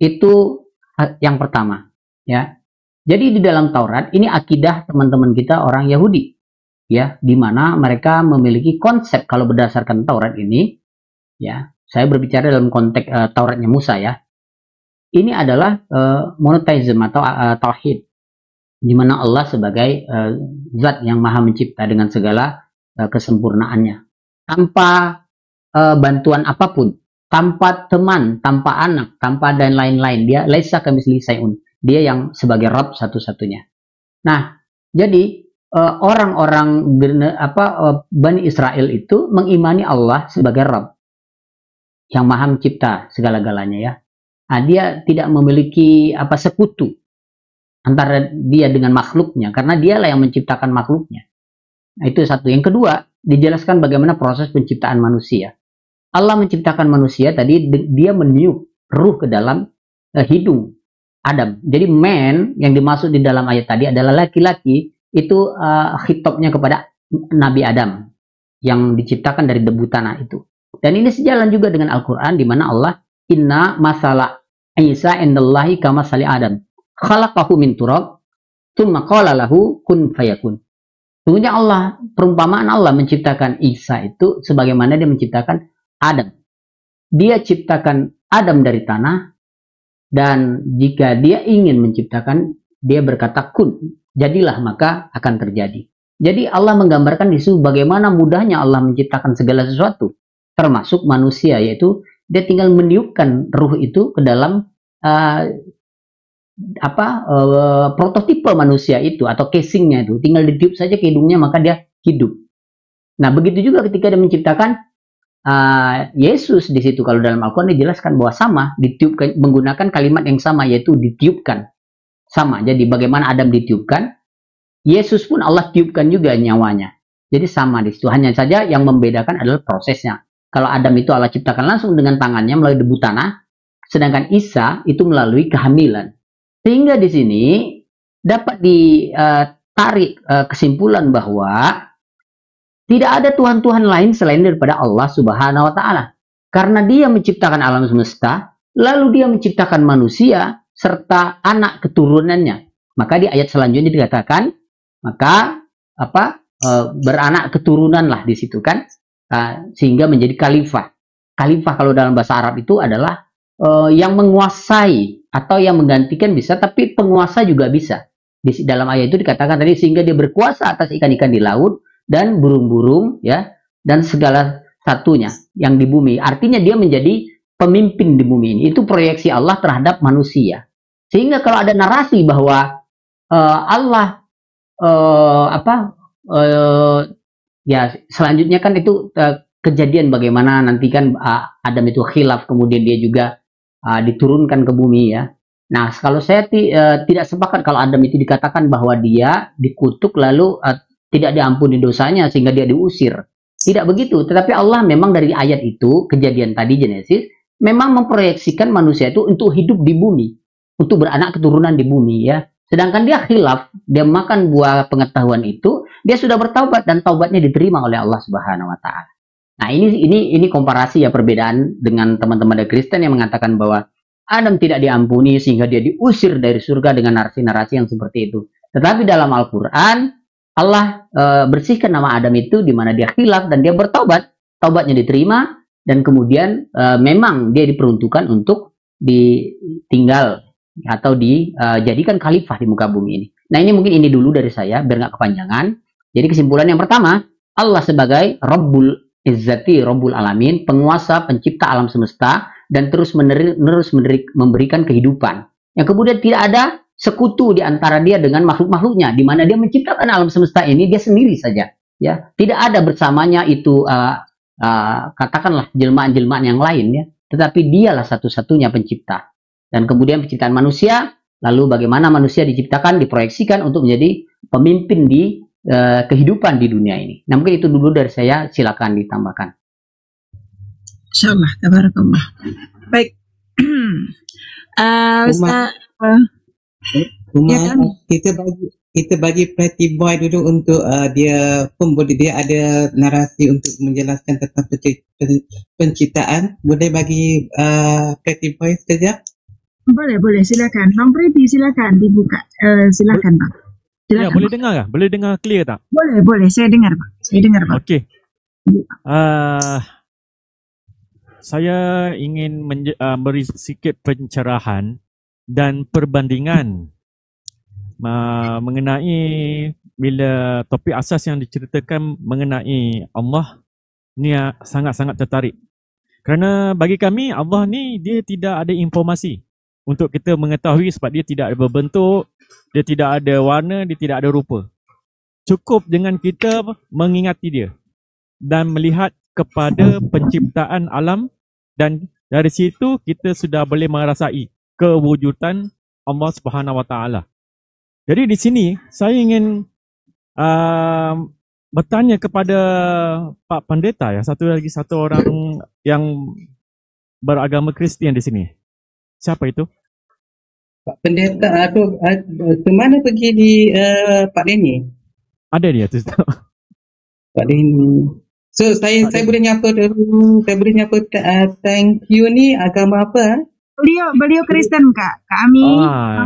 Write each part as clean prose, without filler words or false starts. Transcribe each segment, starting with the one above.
Itu yang pertama, ya. Jadi di dalam Taurat ini akidah teman-teman kita orang Yahudi, ya, di mana mereka memiliki konsep kalau berdasarkan Taurat ini, ya. Saya berbicara dalam konteks Tauratnya Musa, ya. Ini adalah monotheism atau tauhid, di mana Allah sebagai zat yang maha mencipta dengan segala kesempurnaannya, tanpa bantuan apapun, tanpa teman, tanpa anak, tanpa dan lain-lain. Dia laisa kamitslihi syai'un. Dia yang sebagai Rabb satu-satunya. Nah, jadi orang-orang Bani Israel itu mengimani Allah sebagai Rabb yang maha mencipta segala-galanya, ya. Nah, dia tidak memiliki sekutu antara dia dengan makhluknya, karena dialah yang menciptakan makhluknya. Nah, itu satu. Yang kedua, dijelaskan bagaimana proses penciptaan manusia. Allah menciptakan manusia tadi, dia meniup ruh ke dalam hidung Adam. Jadi man yang dimaksud di dalam ayat tadi adalah laki-laki, itu khitabnya kepada Nabi Adam yang diciptakan dari debu tanah itu. Dan ini sejalan juga dengan Al-Quran, di mana Allah, inna masalah Isa indallahi kamasali Adam khalaqahu min turab tsumma qala lahu kun fayakun. Sungguhnya Allah, perumpamaan Allah menciptakan Isa itu sebagaimana dia menciptakan Adam. Dia ciptakan Adam dari tanah, dan jika dia ingin menciptakan, dia berkata kun, jadilah, maka akan terjadi. Jadi Allah menggambarkan di situ bagaimana mudahnya Allah menciptakan segala sesuatu, termasuk manusia, yaitu dia tinggal meniupkan ruh itu ke dalam prototipe manusia itu atau casingnya itu, tinggal ditiup saja ke hidungnya maka dia hidup. Nah, begitu juga ketika dia menciptakan Yesus di situ, kalau dalam Al-Quran dijelaskan bahwa sama, ditiupkan menggunakan kalimat yang sama, yaitu ditiupkan, sama. Jadi bagaimana Adam ditiupkan, Yesus pun Allah tiupkan juga nyawanya. Jadi sama di situ. Hanya saja yang membedakan adalah prosesnya. Kalau Adam itu Allah ciptakan langsung dengan tangannya melalui debu tanah, sedangkan Isa itu melalui kehamilan. Sehingga di sini dapat ditarik kesimpulan bahwa tidak ada Tuhan-Tuhan lain selain daripada Allah Subhanahu wa Ta'ala. Karena Dia menciptakan alam semesta, lalu Dia menciptakan manusia serta anak keturunannya. Maka di ayat selanjutnya dikatakan, maka beranak keturunanlah di situ kan, sehingga menjadi khalifah. Khalifah kalau dalam bahasa Arab itu adalah yang menguasai atau yang menggantikan bisa, tapi penguasa juga bisa. Di dalam ayat itu dikatakan tadi, sehingga dia berkuasa atas ikan-ikan di laut dan burung-burung, ya, dan segala satunya yang di bumi. Artinya dia menjadi pemimpin di bumi ini. Itu proyeksi Allah terhadap manusia. Sehingga kalau ada narasi bahwa Allah ya selanjutnya kan itu kejadian bagaimana nanti kan Adam itu khilaf, kemudian dia juga diturunkan ke bumi, ya. Nah, kalau saya tidak sepakat kalau Adam itu dikatakan bahwa dia dikutuk lalu tidak diampuni dosanya sehingga dia diusir. Tidak begitu. Tetapi Allah memang dari ayat itu, kejadian tadi Genesis, memang memproyeksikan manusia itu untuk hidup di bumi, untuk beranak keturunan di bumi, ya. Sedangkan dia khilaf, dia makan buah pengetahuan itu, dia sudah bertaubat dan taubatnya diterima oleh Allah Subhanahu wa Ta'ala. Nah, ini komparasi ya, perbedaan dengan teman-teman dari Kristen yang mengatakan bahwa Adam tidak diampuni sehingga dia diusir dari surga dengan narasi-narasi yang seperti itu. Tetapi dalam Al-Quran, Allah bersihkan nama Adam itu di mana dia khilaf dan dia bertaubat, taubatnya diterima, dan kemudian memang dia diperuntukkan untuk ditinggal atau dijadikan khalifah di muka bumi ini. Nah, ini mungkin ini dulu dari saya biar nggak kepanjangan. Jadi kesimpulan yang pertama, Allah sebagai Rabbul Izzati, Rabbul Alamin, penguasa, pencipta alam semesta, dan terus memberikan kehidupan. Yang kemudian tidak ada sekutu di antara dia dengan makhluk-makhluknya, di mana dia menciptakan alam semesta ini dia sendiri saja, ya. Tidak ada bersamanya itu katakanlah jelmaan-jelmaan yang lain, ya. Tetapi dialah satu-satunya pencipta. Dan kemudian penciptaan manusia, lalu bagaimana manusia diciptakan, diproyeksikan untuk menjadi pemimpin di kehidupan di dunia ini. Nah, mungkin itu dulu dari saya, silakan ditambahkan. Insyaallah, tabarakallah. Baik. Ustaz, ya kan? kita bagi Pretty Boy dulu untuk dia pun boleh, dia ada narasi untuk menjelaskan tentang penciptaan. Boleh bagi Pretty Boy sekejap? Boleh, silakan. Bang Preti, silakan dibuka. Silakan, Bang. Ya, Silakan. boleh dengar tak? Boleh dengar clear tak? Boleh. Saya dengar, Bang. Okey. Saya ingin beri sikit pencerahan dan perbandingan mengenai bila topik asas yang diceritakan mengenai Allah ni sangat-sangat tertarik. Kerana bagi kami Allah ni dia tidak ada informasi untuk kita mengetahui sebab dia tidak ada berbentuk, dia tidak ada warna, dia tidak ada rupa. Cukup dengan kita mengingati dia dan melihat kepada penciptaan alam dan dari situ kita sudah boleh merasai kewujudan Allah Subhanahu Wa Taala. Jadi di sini saya ingin bertanya kepada Pak Pendeta ya, satu orang yang beragama Kristian di sini. Siapa itu? Pak Pendeta tu ke mana pergi di Pak Denny? Ada dia tu. Pak Denny. So saya boleh nyapa dulu. Saya boleh nyapa thank you ni agama apa? Beliau Kristen, Kak. Kami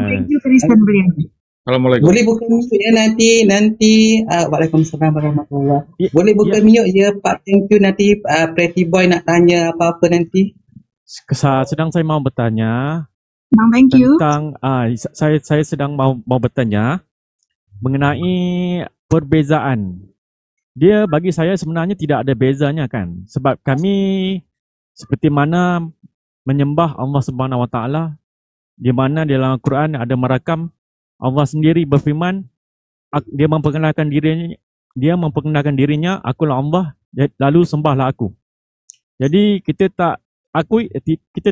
thank you Kristen beliau. Assalamualaikum. Boleh buka mute ya nanti Waalaikumsalam warahmatullahi. Boleh buka mute ya Pak, thank you, nanti Pretty Boy nak tanya apa-apa nanti. Sedang saya mau bertanya Bang, thank you. Tentang saya sedang mau bertanya mengenai perbezaan. Dia bagi saya sebenarnya tidak ada bezanya kan. Sebab kami seperti mana menyembah Allah Subhanahu Wa Taala, di mana dalam Al-Quran ada merakam Allah sendiri berfirman, dia memperkenalkan dirinya, akulah Allah, lalu sembahlah aku. Jadi kita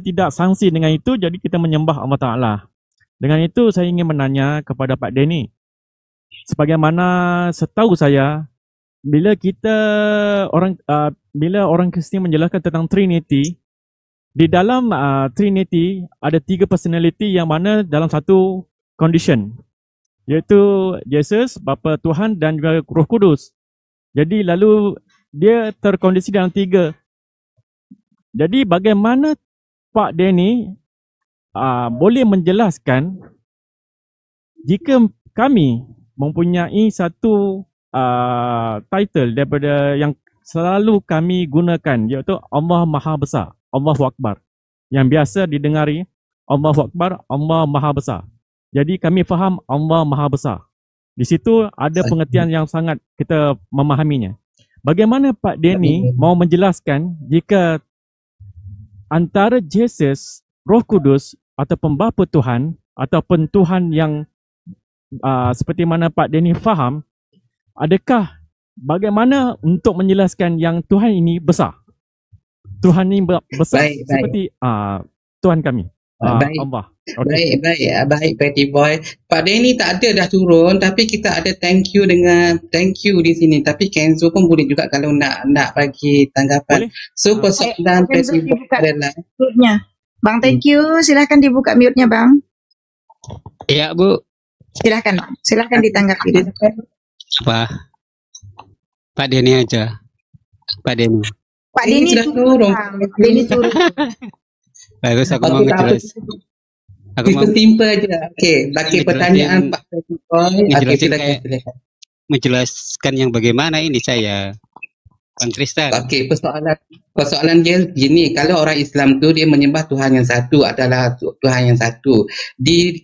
tidak sangsi dengan itu, jadi kita menyembah Allah Taala. Dengan itu saya ingin menanya kepada Pak Denny, sebagaimana setahu saya, bila orang Kristian menjelaskan tentang Trinity, di dalam Trinity ada 3 personality yang mana dalam satu condition, iaitu Yesus, Bapa Tuhan dan juga Roh Kudus. Jadi lalu dia terkondisi dalam 3. Jadi bagaimana Pak Denny boleh menjelaskan jika kami mempunyai satu title daripada yang selalu kami gunakan, iaitu Allah Maha Besar, Allahu Akbar, yang biasa didengari Allahu Akbar, Allah Maha Besar. Jadi kami faham Allah Maha Besar. Di situ ada pengertian yang sangat kita memahaminya. Bagaimana Pak Denny mau menjelaskan jika antara Yesus, Roh Kudus ataupun Bapa Tuhan ataupun Tuhan yang seperti mana Pak Denny faham, adakah bagaimana untuk menjelaskan yang Tuhan ini besar? Tuhan ini besar seperti Tuhan kami. Allah. Okay. Baik Pretty Boy. Pak Denny tak ada dah turun, tapi kita ada thank you di sini. Tapi Kenzo pun boleh juga kalau nak bagi tanggapan. Boleh? So persoalan Pretty Boy adalah mute-nya. Bang, thank you. Silahkan dibuka mute-nya, Bang. Ya, Bu. Silahkan, Bang. Silahkan ditanggapi. Apa? Pak Denny aja. Pak Denny. Pak Denny sudah turun. Pak Denny turun. Bagus, aku mau menjelaskan. Aku mau simple aja. Okey, pertanyaan Pak Pretty Boy. Menjelaskan yang bagaimana ini saya. Bang Tristan. Okey, persoalan dia gini, kalau orang Islam tu dia menyembah Tuhan yang satu adalah Tuhan yang satu. Di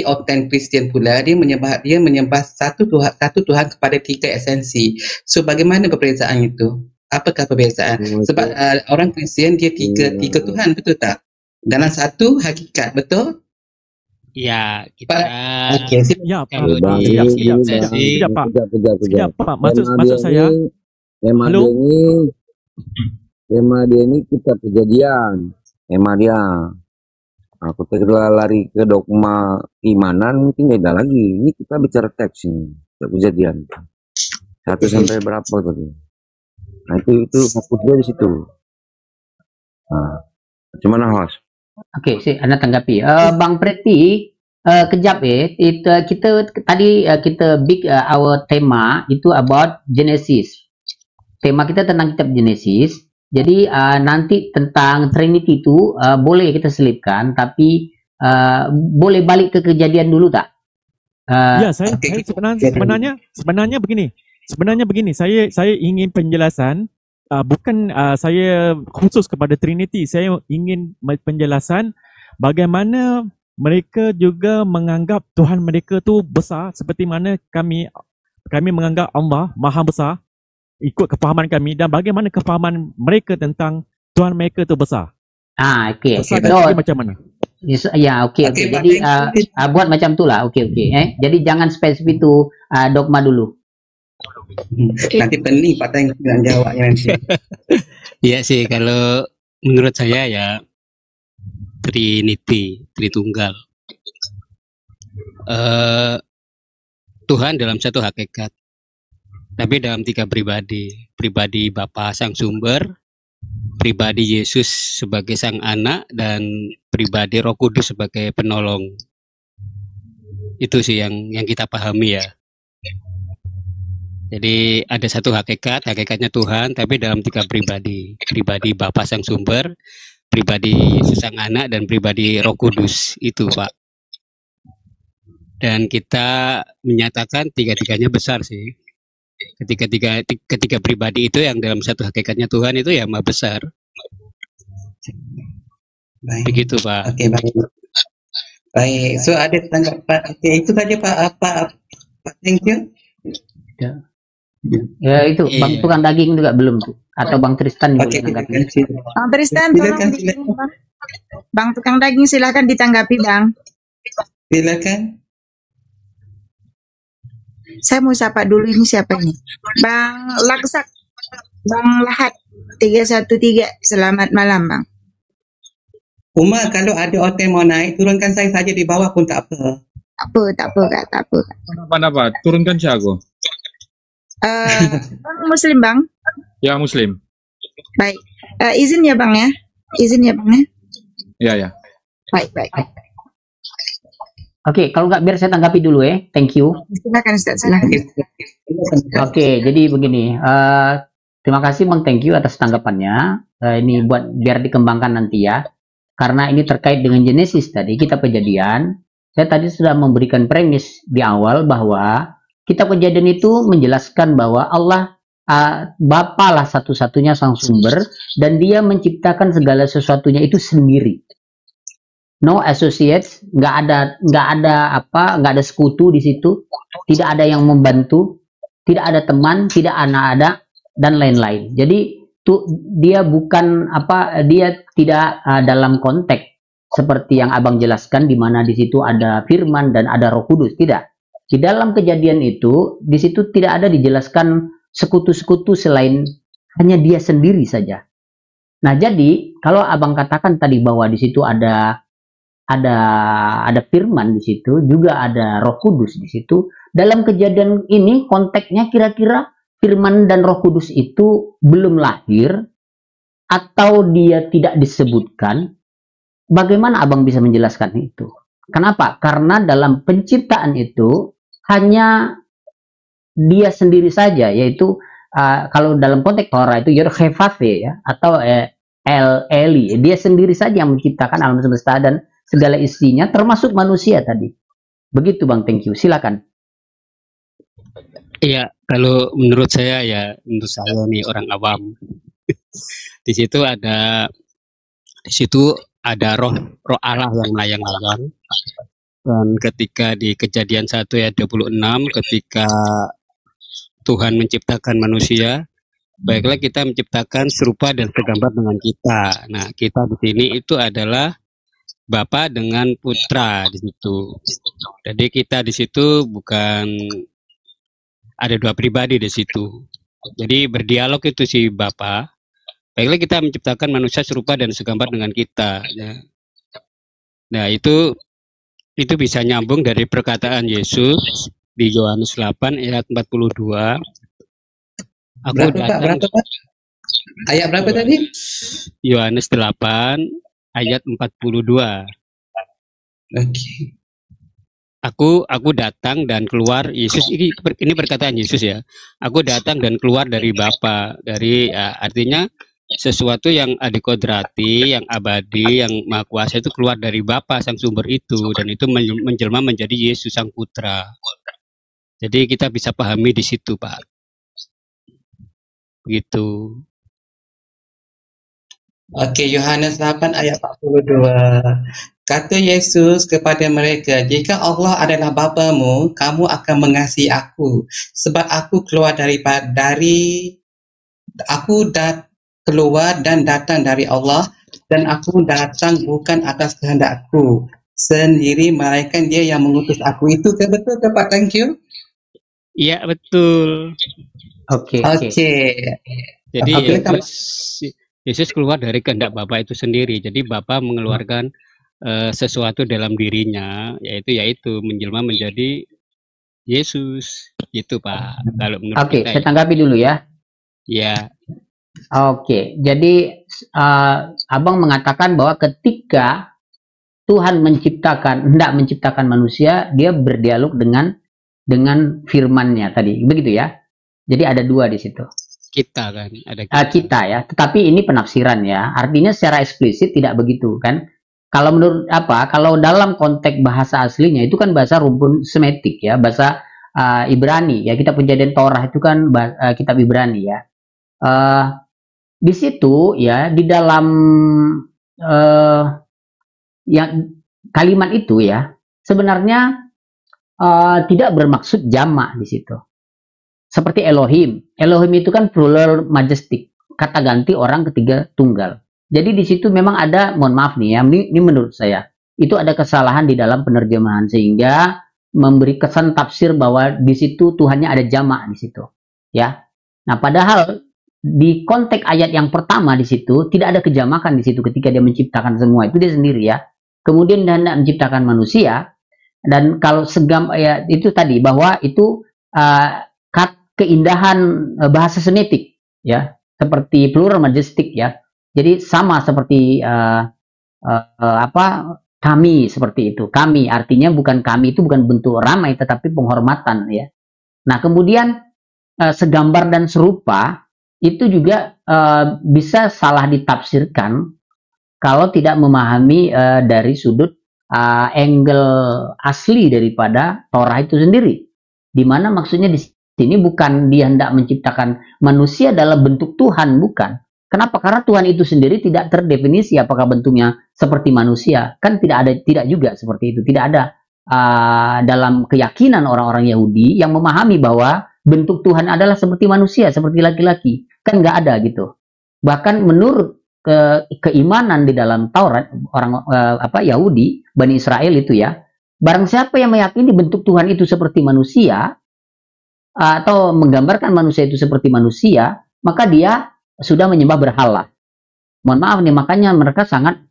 Orthodox Kristian pula dia menyembah satu Tuhan kepada 3 esensi. So bagaimana perbezaan itu? Apakah perbezaan? Sebab orang Kristian dia tiga Tuhan, betul tak? Dalam satu hakikat, betul? Ya, kita Sekejap Pak. Maksud saya tema dia ini kita kejadian. Tema dia. Aku lari ke dogma imanan, mungkin beda lagi. Ini kita bicara teks ini, kejadian. 1 sampai berapa tadi? Nah itu fokusnya di situ. Nah, gimana host? Oke, Anda tanggapi. Bang Preti, kejap kita tadi kita our tema itu about Genesis. Tema kita tentang kitab Genesis. Jadi nanti tentang Trinity itu boleh kita selipkan, tapi boleh balik ke kejadian dulu tak? Ya, saya sebenarnya begini. Saya ingin penjelasan, bukan saya khusus kepada Trinity. Saya ingin penjelasan bagaimana mereka juga menganggap Tuhan mereka tu besar seperti mana kami menganggap Allah Maha Besar ikut kefahaman kami, dan bagaimana kefahaman mereka tentang Tuhan mereka tu besar. Okey. Besar dan juga macam mana? Ya, okey. Jadi buat macam tu lah. Okey. Jadi jangan spesifik tu dogma dulu. Nanti pening Pak Teng nak jawabnya nanti. Iya sih, kalau menurut saya ya Trinity, Tritunggal. Tuhan dalam satu hakikat, tapi dalam tiga pribadi. Pribadi Bapa Sang Sumber, pribadi Yesus sebagai Sang Anak, dan pribadi Roh Kudus sebagai penolong. Itu sih yang kita pahami ya. Jadi ada satu hakikatnya Tuhan, tapi dalam tiga pribadi. Pribadi Bapa Sang Sumber, pribadi Yesus Sang Anak, dan pribadi Roh Kudus. Itu Pak. Dan kita menyatakan tiga-tiganya besar sih. Ketiga pribadi itu yang dalam satu hakikatnya Tuhan itu ya maha besar. Baik. Begitu Pak. Okey, baik. So ada tanggapan. Okey, itu saja Pak Thank you. Ya itu Bang Tukang Daging juga belum tuh, atau Bang Tristan juga menanggapi. Bang Tristan tolong Bang Tukang Daging silakan ditanggapi Bang. Silakan. Saya mau sapa dulu, ini siapa ini? Bang Laksak, Bang Lahat 313. Selamat malam Bang. Umar, kalau ada hotel mau naik, turunkan saya saja di bawah pun tak apa. Tak apa Kak. Kenapa? Turunkan siapa? Bang Muslim Bang? Ya, Muslim. Baik. Izin ya Bang ya? Ya. Baik. Oke, kalau nggak biar saya tanggapi dulu ya. Thank you. Silakan Ustaz, silakan. Oke, jadi begini. Terima kasih Bang, thank you atas tanggapannya. Ini buat biar dikembangkan nanti ya. Karena ini terkait dengan Genesis tadi, kitab Kejadian. Saya tadi sudah memberikan premis di awal bahwa kitab Kejadian itu menjelaskan bahwa Allah Bapa lah satu-satunya Sang Sumber, dan Dia menciptakan segala sesuatunya itu sendiri. No associates, nggak ada sekutu di situ, tidak ada yang membantu, tidak ada teman, tidak ada dan lain-lain. Jadi dia bukan dia tidak dalam konteks seperti yang Abang jelaskan, di mana di situ ada Firman dan ada Roh Kudus. Tidak. Di dalam Kejadian itu, di situ tidak ada dijelaskan sekutu-sekutu selain hanya Dia sendiri saja. Nah, jadi kalau Abang katakan tadi bahwa di situ ada Firman, di situ juga ada Roh Kudus di situ. Dalam Kejadian ini konteksnya kira-kira Firman dan Roh Kudus itu belum lahir atau dia tidak disebutkan. Bagaimana Abang bisa menjelaskan itu? Kenapa? Karena dalam penciptaan itu hanya Dia sendiri saja, yaitu kalau dalam konteks Torah itu Yod-Heh-Vav-He ya, atau El-Eli. Dia sendiri saja yang menciptakan alam semesta dan segala isinya, termasuk manusia tadi. Begitu Bang, thank you. Silakan. Iya, kalau menurut saya nih orang awam. Di situ ada roh Allah yang melayang-layang. Dan ketika di Kejadian 1 ayat 26, ketika Tuhan menciptakan manusia, baiklah kita menciptakan serupa dan segambar dengan kita. Nah, kita di sini itu adalah Bapa dengan Putra di situ. Jadi kita di situ bukan ada dua pribadi di situ. Jadi berdialog itu si Bapa. Baiklah kita menciptakan manusia serupa dan segambar dengan kita. Ya. Nah itu bisa nyambung dari perkataan Yesus di Yohanes 8 ayat 42. Berapa? Ayat berapa tadi? Yohanes 8 ayat 42. Okey. Aku datang dan keluar. Yesus ini perkataan Yesus ya. Aku datang dan keluar dari Bapa. Artinya sesuatu yang adikodrati, yang abadi, yang maha kuasa itu keluar dari Bapa sang sumber itu, dan itu menjelma menjadi Yesus sang putra. Jadi kita bisa pahami di situ, Pak. Begitu. Oke, Yohanes 8 ayat 42. Kata Yesus kepada mereka, jika Allah adalah Bapamu, kamu akan mengasihi aku, sebab aku keluar keluar dan datang dari Allah, dan aku datang bukan atas kehendakku sendiri, melainkan Dia yang mengutus aku. Itu ke betul ke Pak? Thank you. Iya, betul. Oke. Jadi Apabila Yesus keluar dari kehendak Bapa itu sendiri. Jadi Bapa mengeluarkan sesuatu dalam dirinya, yaitu menjelma menjadi Yesus. Itu, Pak. Kalau menurut Oke, kita. saya tanggapi dulu ya. Ya. Oke, jadi Abang mengatakan bahwa ketika Tuhan hendak menciptakan manusia, Dia berdialog dengan firman-Nya tadi, begitu ya. Jadi ada dua di situ. Kita kan, ada kita ya. Tetapi ini penafsiran ya. Artinya secara eksplisit tidak begitu kan. Kalau menurut kalau dalam konteks bahasa aslinya itu kan bahasa rumpun Semitik ya, bahasa Ibrani ya. Kita Kejadian Torah itu kan kitab Ibrani ya. Di situ ya, di dalam yang kalimat itu ya, sebenarnya tidak bermaksud jamak di situ. Seperti Elohim. Elohim itu kan plural majestic. Kata ganti orang ketiga tunggal. Jadi di situ memang ada, mohon maaf nih ya, ini menurut saya, itu ada kesalahan di dalam penerjemahan sehingga memberi kesan tafsir bahwa di situ Tuhannya ada jamak di situ. Ya. Nah, padahal di konteks ayat yang pertama di situ tidak ada kejamakan di situ ketika Dia menciptakan semua itu Dia sendiri ya. Kemudian Dia hendak menciptakan manusia, dan kalau ya, itu tadi bahwa itu keindahan bahasa Semitik ya, seperti plural majestic ya. Jadi sama seperti kami, seperti itu. Kami artinya bukan kami itu bukan bentuk ramai tetapi penghormatan ya. Nah, kemudian segambar dan serupa itu juga bisa salah ditafsirkan kalau tidak memahami dari sudut angle asli daripada Torah itu sendiri. Di mana maksudnya di sini bukan Dia hendak menciptakan manusia dalam bentuk Tuhan, bukan. Kenapa? Karena Tuhan itu sendiri tidak terdefinisi apakah bentuknya seperti manusia. Kan tidak juga seperti itu. Tidak ada dalam keyakinan orang-orang Yahudi yang memahami bahwa bentuk Tuhan adalah seperti manusia, seperti laki-laki. Kan nggak ada gitu. Bahkan menurut keimanan di dalam Taurat orang Yahudi, Bani Israel itu ya, barang siapa yang meyakini bentuk Tuhan itu seperti manusia atau menggambarkan manusia itu seperti manusia, maka dia sudah menyembah berhala. Mohon maaf nih, makanya mereka sangat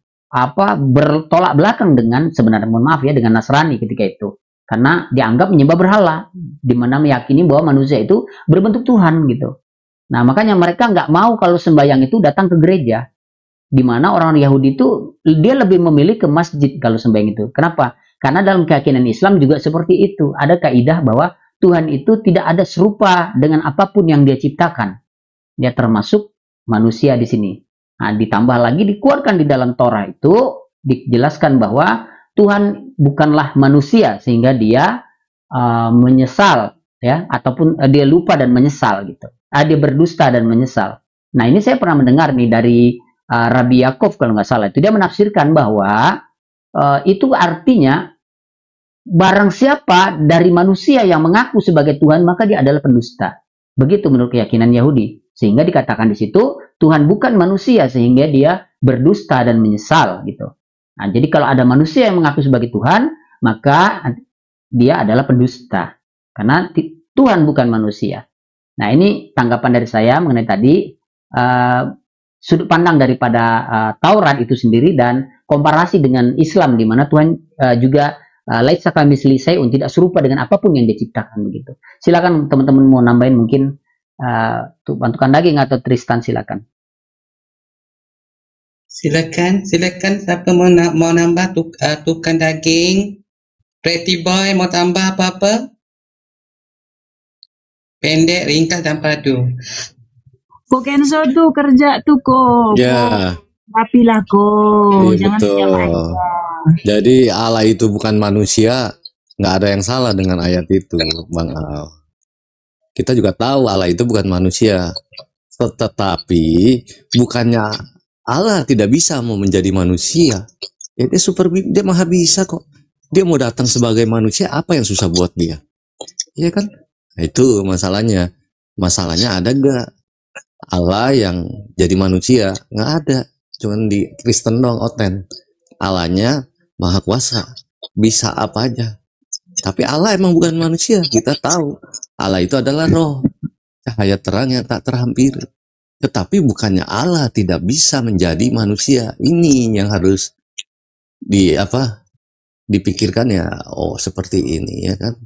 bertolak belakang dengan sebenarnya, mohon maaf ya, dengan Nasrani ketika itu. Karena dianggap menyembah berhala, di mana meyakini bahwa manusia itu berbentuk Tuhan gitu. Nah, makanya mereka nggak mau kalau sembahyang itu datang ke gereja. Di mana orang Yahudi itu dia lebih memilih ke masjid kalau sembahyang itu. Kenapa? Karena dalam keyakinan Islam juga seperti itu. Ada kaidah bahwa Tuhan itu tidak ada serupa dengan apapun yang Dia ciptakan. Dia termasuk manusia di sini. Nah, ditambah lagi dikeluarkan di dalam Torah itu dijelaskan bahwa Tuhan bukanlah manusia sehingga Dia menyesal ya, ataupun Dia lupa dan menyesal gitu. Dia berdusta dan menyesal. Nah, ini saya pernah mendengar nih dari Rabbi Yaakov kalau nggak salah, itu dia menafsirkan bahwa itu artinya barang siapa dari manusia yang mengaku sebagai Tuhan maka dia adalah pendusta. Begitu menurut keyakinan Yahudi. Sehingga dikatakan di situ Tuhan bukan manusia sehingga Dia berdusta dan menyesal gitu. Nah, jadi kalau ada manusia yang mengaku sebagai Tuhan, maka dia adalah pendusta. Karena Tuhan bukan manusia. Nah, ini tanggapan dari saya mengenai tadi sudut pandang daripada Taurat itu sendiri dan komparasi dengan Islam di mana Tuhan juga laisa kamitslihi syai'un, tidak serupa dengan apapun yang Dia ciptakan begitu. Silakan teman-teman mau nambahin mungkin tukang daging atau Tristan silakan. Silakan siapa mau nambah tukang daging. Pretty boy mau tambah apa-apa? Pendek, ringkas dan padu. Kok Kenzo tuh kerja tuh kok. Ya, Rapilah kok. iya Jangan diam aja. betul. Jadi Allah itu bukan manusia, nggak ada yang salah dengan ayat itu, Bang Al. Kita juga tahu Allah itu bukan manusia. Tetapi bukannya Allah tidak bisa mau menjadi manusia. Ya, dia maha bisa kok. Dia mau datang sebagai manusia, apa yang susah buat dia? Iya kan? Nah, itu masalahnya. Masalahnya ada gak Allah yang jadi manusia? Nggak ada. Cuman di Kristen dong oten. Allahnya maha kuasa. Bisa apa aja. Tapi Allah emang bukan manusia. Kita tahu. Allah itu adalah roh. Cahaya terang yang tak terhampiri. Tetapi bukannya Allah tidak bisa menjadi manusia. Ini yang harus dipikirkan ya. Oh, seperti ini ya kan.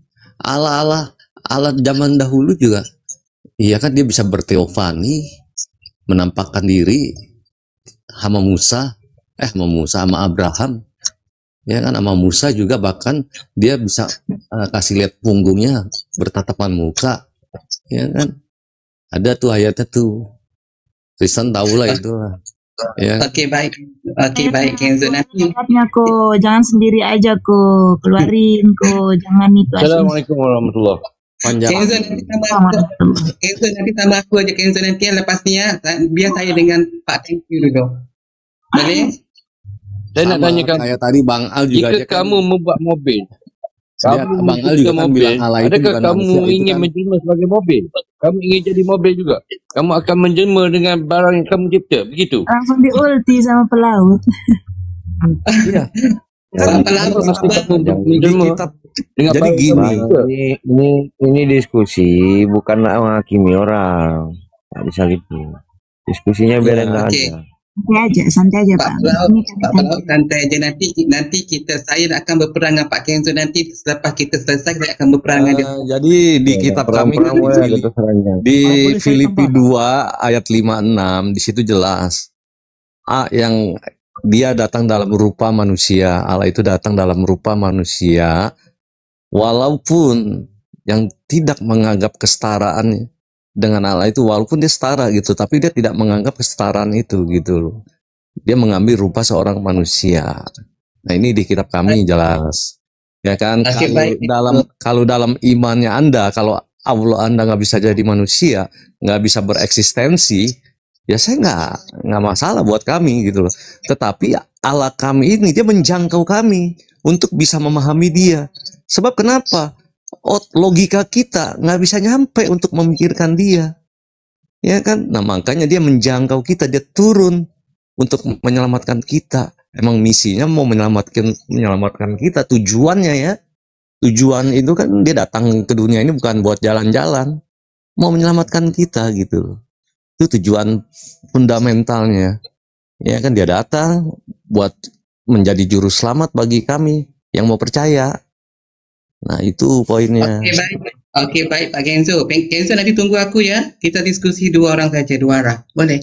Allah zaman dahulu juga, iya kan, dia bisa berteofani, menampakkan diri sama Musa sama Abraham, ya kan, sama Musa juga bahkan dia bisa kasih lihat punggungnya, bertatapan muka, ya kan. Ada tuh ayatnya tuh. Kristen tahu lah itu lah. Ya. Oke, baik Kenzo, nanti Ayatnya kok, jangan sendiri aja kok, keluarin kok, jangan itu aja. Assalamualaikum warahmatullahi Panjang. Kenzo nanti tambah aku aja Kenzo nanti lepas ni ya, biar saya dengan Pak Tengku dulu. Boleh? Saya nak Sama tanyakan, kayak tadi Bang Al juga, jika dia kan, kamu membuat mobil, Bang Al juga kan bilang Allah itu adakah bukan kamu manusia, itu ingin kan. menjelma sebagai mobil? Kamu ingin jadi mobil juga? Kamu akan menjelma dengan barang yang kamu cipta, begitu? Langsung diulti sama pelaut. Iya. Kalau Pasti kamu Di menjelma kitab. dengan Jadi barang yang gini, kamu cipta. Ini diskusi, bukan nak menghakimi orang. Tak bisa gitu. Diskusinya biarin Iya. Oke. aja. Santai aja Pak Pak. Pelaut, Ini kan Pak Pelaut santai aja, nanti saya akan berperang dengan Pak Kenzo nanti selepas kita selesai saya akan berperang dengan dia. Jadi di kitab kami kan Perang-perang boleh ada terserahnya. di Kalau boleh saya Filipi tambah. 2 ayat 5-6 di situ jelas. Yang dia datang dalam rupa manusia, Allah itu datang dalam rupa manusia, walaupun yang tidak menganggap kesetaraan dengan Allah itu, walaupun dia setara gitu, tapi dia tidak menganggap kesetaraan itu gitu loh. Dia mengambil rupa seorang manusia. Nah, ini di kitab kami jelas. Ya kan, Oke, baik. kalau dalam imannya Anda, kalau Allah Anda nggak bisa jadi manusia, nggak bisa bereksistensi, ya saya nggak masalah buat kami gitu loh. Tetapi Allah kami ini dia menjangkau kami untuk bisa memahami dia. Sebab kenapa? Logika kita nggak bisa nyampe untuk memikirkan dia, ya kan? Nah, makanya dia menjangkau kita, dia turun untuk menyelamatkan kita. Emang misinya mau menyelamatkan kita, tujuannya ya. Tujuan itu kan dia datang ke dunia ini bukan buat jalan-jalan, mau menyelamatkan kita gitu. Itu tujuan fundamentalnya. Ya kan, dia datang buat menjadi juru selamat bagi kami yang mau percaya. Nah, itu poinnya. Oke, baik Pak Kenzo. Kenzo nanti tunggu aku ya. Kita diskusi dua orang saja, dua arah. Boleh?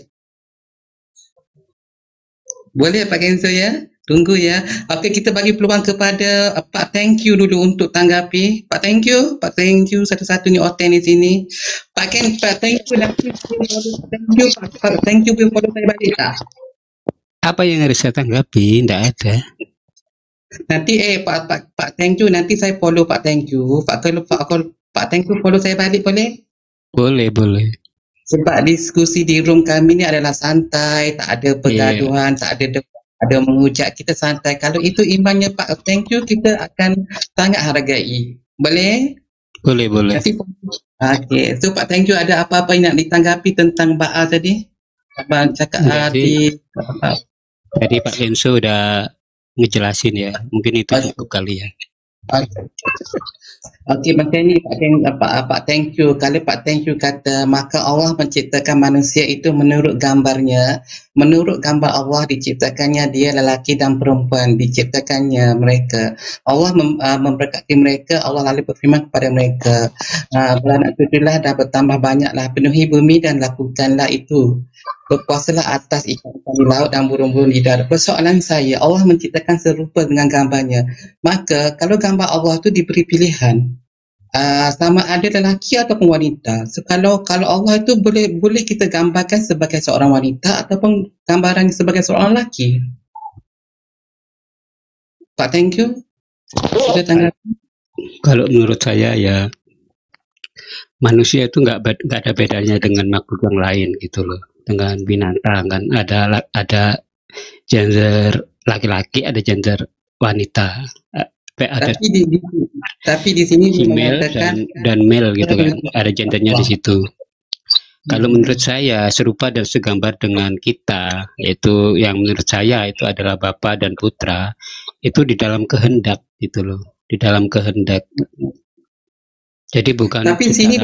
Boleh Pak Kenzo ya? Tunggu ya. Oke, kita bagi peluang kepada Pak Thank You dulu untuk tanggapi. Pak Thank You satu-satunya oten di sini. Pak Thank You nanti Pak Thank You boleh follow saya balik tak? Apa yang harus saya tanggapi? Tidak ada. Nanti Pak Thank You nanti saya follow Pak Thank You. Pak Thank You follow saya balik boleh? Boleh. Sebab diskusi di room kami ni adalah santai, tak ada pergaduhan, tak ada menghujat, kita santai. Kalau itu imannya Pak Thank You, kita akan sangat hargai. Boleh? Boleh. Okey, so Pak Thank You ada apa-apa yang nak ditanggapi tentang Ba'a tadi? Abang cakap Jadi Pak Kenzo udah ngejelasin ya. Mungkin itu cukup kali ya. Okey, makanya Pak Thank You. Kalau Pak Thank You kata, maka Allah menciptakan manusia itu menurut gambarnya. Menurut gambar Allah diciptakannya dia lelaki dan perempuan. Diciptakannya mereka. Allah memberkati mereka. Allah lalu berfirman kepada mereka. Bulan Abdullah dah bertambah banyaklah. Penuhi bumi dan lakukanlah itu. Berpuasalah atas ikan-ikan di laut dan burung-burung di darat. Persoalan saya, Allah menciptakan serupa dengan gambarnya. Maka kalau gambar Allah itu diberi pilihan, sama ada lelaki ataupun wanita. So, kalau Allah itu boleh kita gambarkan sebagai seorang wanita ataupun gambaran sebagai seorang lelaki. Pak, thank you. Sudah tanggapi. Kalau menurut saya ya manusia itu nggak ada bedanya dengan makhluk yang lain gitu loh, dengan binatang kan ada gender laki-laki, ada gender wanita, ada Tapi di sini female mengatakan dan male gitu kan, ada gendernya di situ. Kalau menurut saya serupa dan segambar dengan kita, yaitu yang menurut saya itu adalah Bapa dan Putra, itu di dalam kehendak gitu loh, di dalam kehendak. Jadi bukan Tapi sini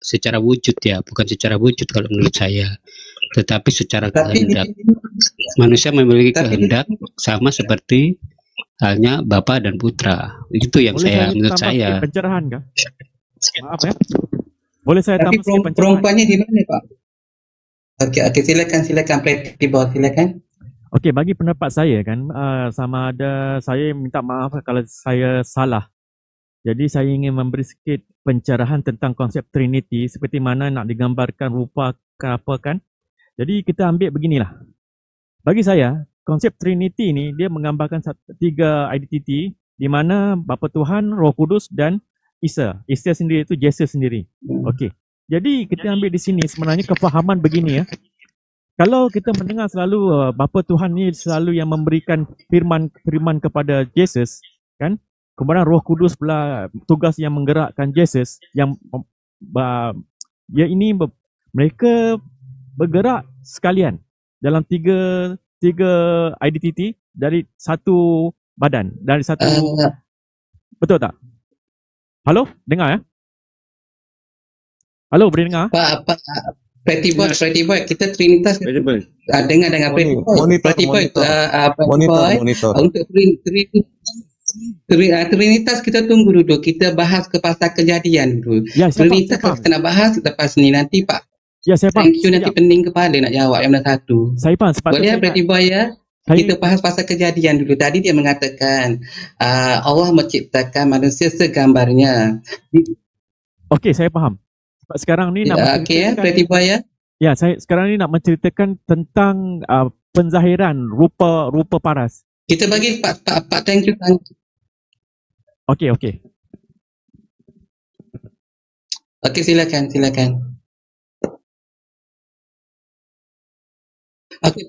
secara wujud ya, bukan secara wujud kalau menurut saya, tetapi secara kehendak. Manusia memiliki kehendak sama seperti halnya Bapa dan Putra. Itu yang menurut saya. Pencerahan kah? Maaf ya. Boleh saya tapi tambah sedikit pencerahan? perempuannya di mana, Pak? Okey, silakan silakan. Okey, bagi pendapat saya kan, sama ada saya minta maaf kalau saya salah. Jadi saya ingin memberi sedikit pencerahan tentang konsep Trinity seperti mana nak digambarkan rupa ke apa kan. Jadi kita ambil beginilah. Bagi saya, konsep Trinity ini dia menggambarkan tiga identiti di mana Bapa Tuhan, Roh Kudus dan Isa. Isa sendiri itu Jesus sendiri. Okey. Jadi kita ambil di sini sebenarnya kefahaman begini ya. Kalau kita mendengar selalu Bapa Tuhan ni selalu yang memberikan firman kepada Jesus kan? Kemudian Roh Kudus pula tugas yang menggerakkan Jesus yang dia ini mereka bergerak sekalian dalam tiga identiti dari satu badan, dari satu betul tak? Halo, dengar ya? Halo, boleh dengar? Pak Pretty Boy, kita Trinitas dengar Pretty Boy. Monitor. Untuk Trinitas kita tunggu dulu, kita bahas ke pasal kejadian dulu. Ya, Trinitas kalau kita nak bahas lepas ni nanti Pak. Ya, saya faham. Thank you, nanti pening kepala nak jawab yang mana satu. Saya faham. Boleh Pretty Boy ya? Kita bahas pasal kejadian dulu. Tadi dia mengatakan Allah menciptakan manusia segambarnya. Okey, saya faham. Sebab sekarang ni nak okey ya, Pretty Boy ya? Ya, saya sekarang ni nak menceritakan tentang penzahiran rupa paras. Kita bagi Pak thank you. Okey. Okey, silakan. Okey.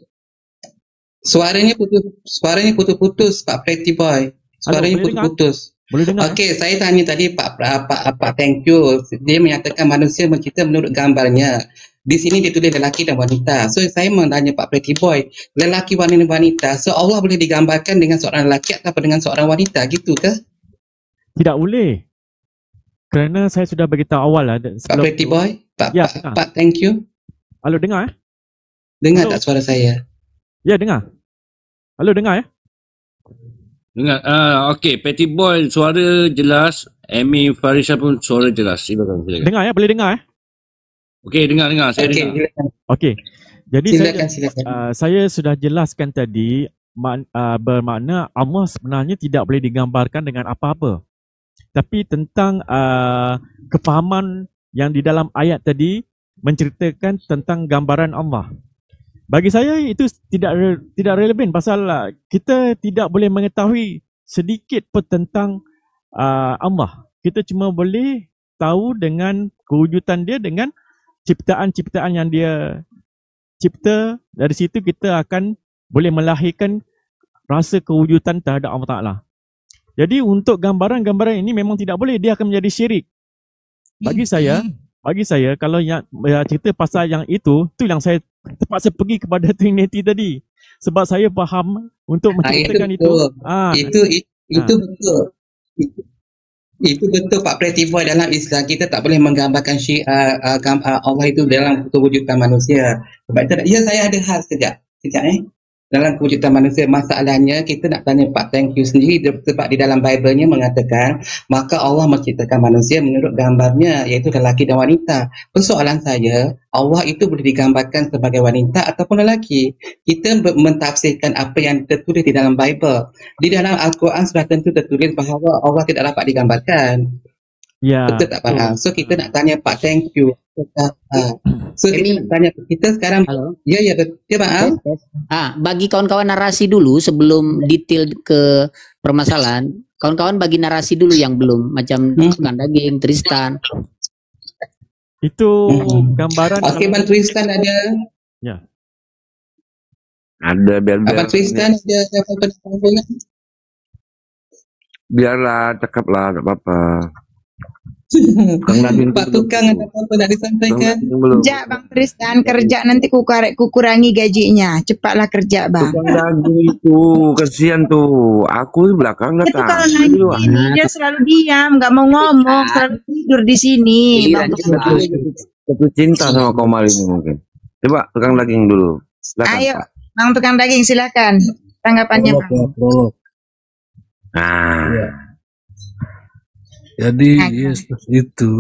Suaranya putus Pak Pretty Boy. Suaranya putus. Boleh dengar? Okey, saya tanya tadi Pak thank you. Dia menyatakan manusia mencipta menurut gambarnya. Di sini dia tulis lelaki dan wanita. So saya menanya Pak Pretty Boy, lelaki wanita. So Allah boleh digambarkan dengan seorang lelaki atau dengan seorang wanita gitu ke? Tidak boleh. Kerana saya sudah beritahu awal lah. Pak Pretty Boy, Pak thank you. Halo, dengar Dengar tak suara saya? Ya, dengar. Halo, dengar ya? Dengar. Okey, Pretty Boy suara jelas. Amy Farisha pun suara jelas. Silakan. Dengar ya, boleh dengar ya? Okey, dengar. Saya dengar. Okey. Jadi silakan. Saya sudah jelaskan tadi bermakna Allah sebenarnya tidak boleh digambarkan dengan apa-apa. Tapi tentang kefahaman yang di dalam ayat tadi menceritakan tentang gambaran Allah. Bagi saya itu tidak relevan pasal kita tidak boleh mengetahui sedikit pun tentang Allah. Kita cuma boleh tahu dengan kewujudan dia, dengan ciptaan-ciptaan yang dia cipta. Dari situ kita akan boleh melahirkan rasa kewujudan terhadap Allah Ta'ala. Jadi untuk gambaran-gambaran ini memang tidak boleh, dia akan menjadi syirik. Bagi saya kalau yang cerita pasal yang itu yang saya terpaksa pergi kepada Trinity tadi. Sebab saya faham untuk menceritakan itu. Itu betul. Itu betul Pak Pretty Boy, dalam Islam kita tak boleh menggambarkan Allah itu dalam kewujudan manusia. Sebab itu, ya saya ada hal sekejap dalam kewujudan manusia. Masalahnya kita nak tanya Pak thank you sendiri, sebab di dalam Bible-nya mengatakan maka Allah menciptakan manusia menurut gambarnya, iaitu lelaki dan wanita. Persoalan saya, Allah itu boleh digambarkan sebagai wanita ataupun lelaki. Kita mentafsirkan apa yang tertulis di dalam Bible. Di dalam Al-Quran sudah tentu tertulis bahawa Allah tidak dapat digambarkan. Ya. Betul tak Bang Al? So kita nak tanya Pak, thank you. So kita nak tanya kita sekarang. Halo. Ya betul Bang Al. Bagi kawan-kawan narasi dulu sebelum detail ke permasalahan. Kawan-kawan bagi narasi dulu yang belum, macam tukang daging, Tristan. Itu gambaran. Oke, Bang Tristan ada. Ya. Ada biar Abang Tristan ada apa-apa? biarlah cakap lah, tak apa-apa. Pak Tukang ada apa-apa nak disampaikan? Kerja Bang Tristan, kerja nanti kurangi gajinya. Cepatlah kerja Bang. Tukang daging itu kesian tuh. Aku di belakang Itu datang. kalau lagi dia selalu diam, nggak mau ngomong, selalu tidur di sini. Bang Tristan. Jatuh cinta sama Komal ini mungkin. Coba tukang daging dulu. Silakan, Ayo, Pak. Bang tukang daging silakan. Tanggapannya Bang. Nah. Ya. Jadi Yesus itu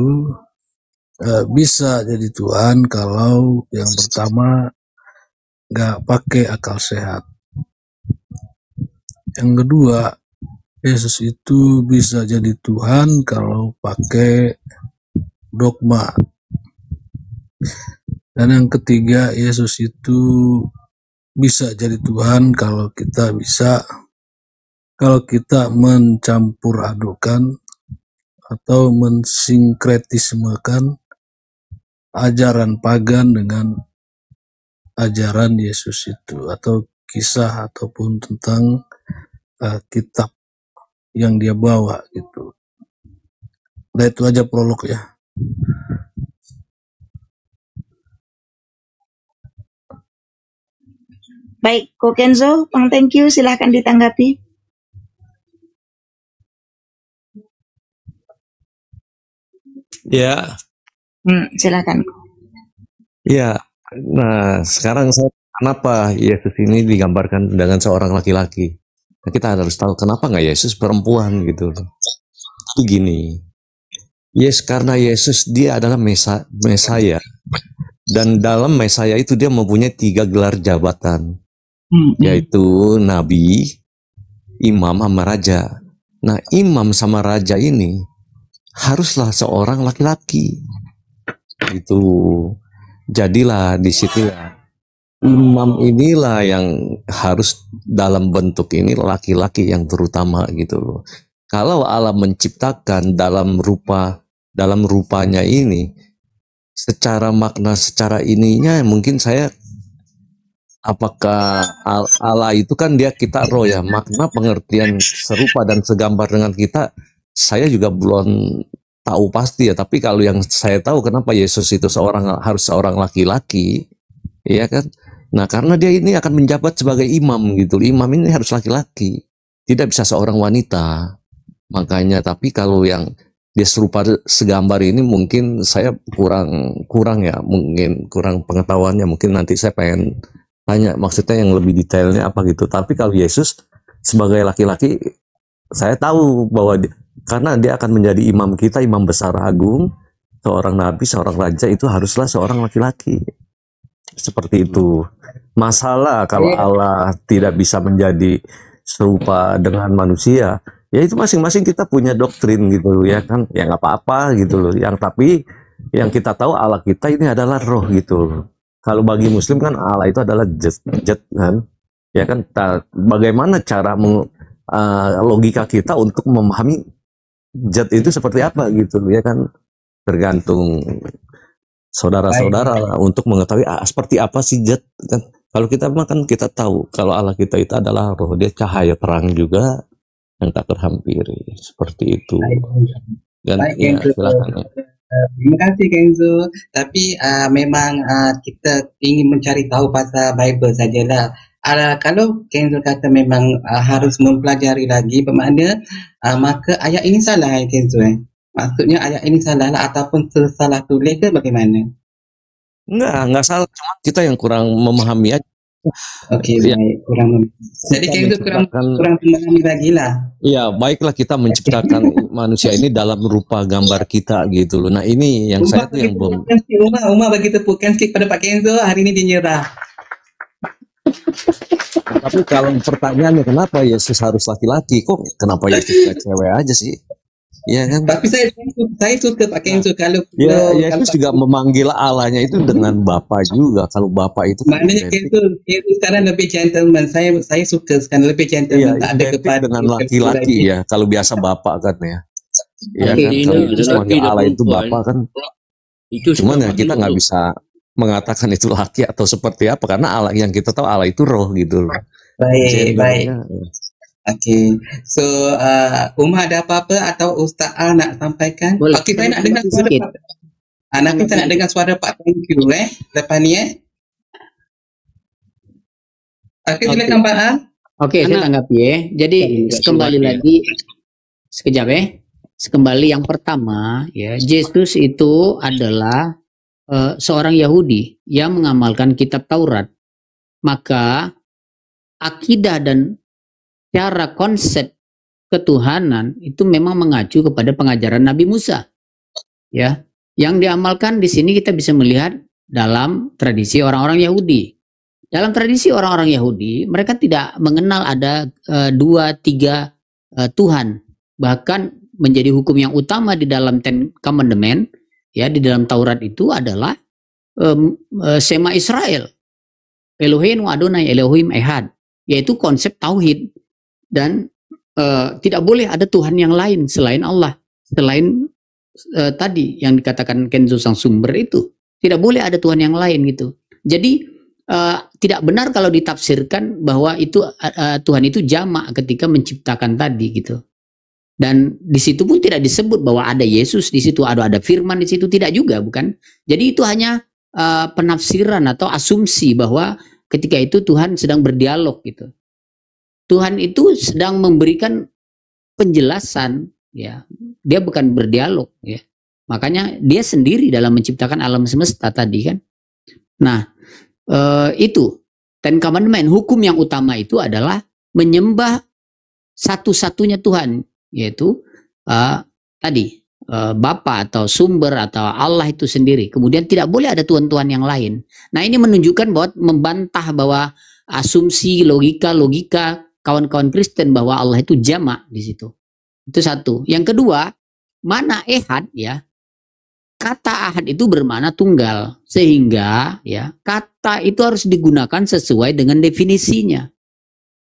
bisa jadi Tuhan kalau yang pertama nggak pakai akal sehat. Yang kedua, Yesus itu bisa jadi Tuhan kalau pakai dogma. Dan yang ketiga, Yesus itu bisa jadi Tuhan kalau kita mencampur adukan atau mensinkretismekan ajaran pagan dengan ajaran Yesus itu, atau kisah ataupun tentang kitab yang dia bawa gitu. Nah, itu aja prolog ya. Baik, Ko Kenzo, Bang thank you, silahkan ditanggapi. Ya, Silakan. ya. Nah, sekarang kenapa Yesus ini digambarkan dengan seorang laki-laki? Nah, kita harus tahu kenapa nggak Yesus perempuan gitu loh. Itu gini, karena Yesus dia adalah Mesaya, dan dalam Mesaya itu dia mempunyai 3 gelar jabatan, yaitu Nabi, Imam, sama Raja. Nah, Imam sama Raja ini haruslah seorang laki-laki gitu. Jadilah di situ imam inilah yang harus dalam bentuk ini laki-laki yang terutama gitu loh. Kalau Allah menciptakan dalam rupanya ini, secara makna, secara ininya mungkin apakah Allah itu kan kita roh ya, makna pengertian serupa dan segambar dengan kita, saya juga belum tahu pasti ya, tapi kalau yang saya tahu kenapa Yesus itu harus seorang laki-laki, ya kan? Nah, karena dia ini akan menjabat sebagai imam gitu. Imam ini harus laki-laki, tidak bisa seorang wanita. Makanya, tapi kalau yang dia serupa segambar ini mungkin saya kurang ya, mungkin kurang pengetahuannya. Mungkin nanti saya pengen tanya maksudnya yang lebih detailnya apa gitu. Tapi kalau Yesus sebagai laki-laki, saya tahu bahwa karena dia akan menjadi imam kita, imam besar agung, seorang nabi, seorang raja, itu haruslah seorang laki-laki. Seperti itu. Masalah kalau Allah tidak bisa menjadi serupa dengan manusia, ya itu masing-masing kita punya doktrin gitu ya kan, ya nggak apa-apa gitu loh. Tapi yang kita tahu Allah kita ini adalah roh gitu loh. Kalau bagi Muslim kan Allah itu adalah zat kan, ya kan. Bagaimana cara logika kita untuk memahami zat itu seperti apa gitu ya kan, tergantung saudara-saudara lah untuk mengetahui seperti apa sih zat kan. Kalau kita makan kita tahu kalau Allah kita itu adalah roh, dia cahaya terang juga yang tak terhampiri, seperti itu. Dan ya, silakan. Terima kasih Kenzo. Tapi memang kita ingin mencari tahu pasal Bible sajalah. Kalau Kenzo kata memang harus mempelajari lagi, bermakna maka ayat ini salah Kenzo. Maksudnya ayat ini salah lah, ataupun salah tulis ke bagaimana? Enggak salah, cuma kita yang kurang memahami aja. Oke, ya. Kurang. Jadi Kenzo kurang memahami lagi lah. Iya, baiklah kita menciptakan manusia ini dalam rupa gambar kita gitu loh. Nah, ini yang saya tuh yang belum. Umar bagi tepukan sikit pada Pak Kenzo, hari ini dia nyerah. Tapi kalau pertanyaannya kenapa Yesus harus laki-laki, kok kenapa Yesus gak cewek aja sih? Ya kan? Tapi saya suka pakai itu kalau Ya, kalau Yesus juga memanggil Allahnya itu dengan Bapa juga. Kalau Bapa itu kan maknanya identik, itu sekarang lebih gentleman. Saya suka sekarang lebih iya, gentleman, tak ada identik kepada dengan lagi. laki-laki ya. Kalau biasa Bapa kan ya. Ya kan, Artinya kalau Yesus lelaki manggil dan Allah itu perempuan Bapa kan. itu Cuman sudah ya kita nggak makhluk. bisa mengatakan itu laki atau seperti apa karena Allah yang kita tahu Allah itu roh gitu loh. Baik, baik. Gendernya Okey. So, Umar ada apa-apa atau Ustaz A nak sampaikan? Boleh, Okey, saya saya nak dengar tanggapi suara sikit. Pak. Nanti saya nak dengar suara Pak Thank you lepas ni Okey, Oke, silakan Pak A. oke, saya Karena tanggapi ya. Jadi enggak kembali suara ya. lagi sekejap ya. Kembali yang pertama ya, Yesus itu adalah seorang Yahudi yang mengamalkan kitab Taurat. Maka akidah dan cara konsep ketuhanan itu memang mengacu kepada pengajaran Nabi Musa. Ya, yang diamalkan di sini kita bisa melihat dalam tradisi orang-orang Yahudi. Dalam tradisi orang-orang Yahudi, mereka tidak mengenal ada 2-3 Tuhan. Bahkan menjadi hukum yang utama di dalam Ten Commandment, ya di dalam Taurat itu adalah Sema Israel, Elohim Adonai Elohim Ehad, yaitu konsep tauhid. Dan tidak boleh ada Tuhan yang lain selain Allah, selain tadi yang dikatakan Kenzo sang sumber itu. Tidak boleh ada Tuhan yang lain gitu. Jadi tidak benar kalau ditafsirkan bahwa itu Tuhan itu jamak ketika menciptakan tadi gitu. Dan di situ pun tidak disebut bahwa ada Yesus di situ, ada firman di situ, tidak juga, bukan. Jadi itu hanya penafsiran atau asumsi bahwa ketika itu Tuhan sedang berdialog gitu. Tuhan itu sedang memberikan penjelasan, ya. Dia bukan berdialog, ya. Makanya dia sendiri dalam menciptakan alam semesta tadi kan. Nah, itu Ten Commandment, hukum yang utama itu adalah menyembah satu-satunya Tuhan, yaitu tadi Bapa atau sumber atau Allah itu sendiri. Kemudian tidak boleh ada tuhan-tuhan yang lain. Nah, ini menunjukkan bahwa membantah bahwa asumsi logika kawan-kawan Kristen bahwa Allah itu jamak di situ. Itu satu. Yang kedua, mana ehad ya? Kata ahad itu bermakna tunggal, sehingga ya kata itu harus digunakan sesuai dengan definisinya.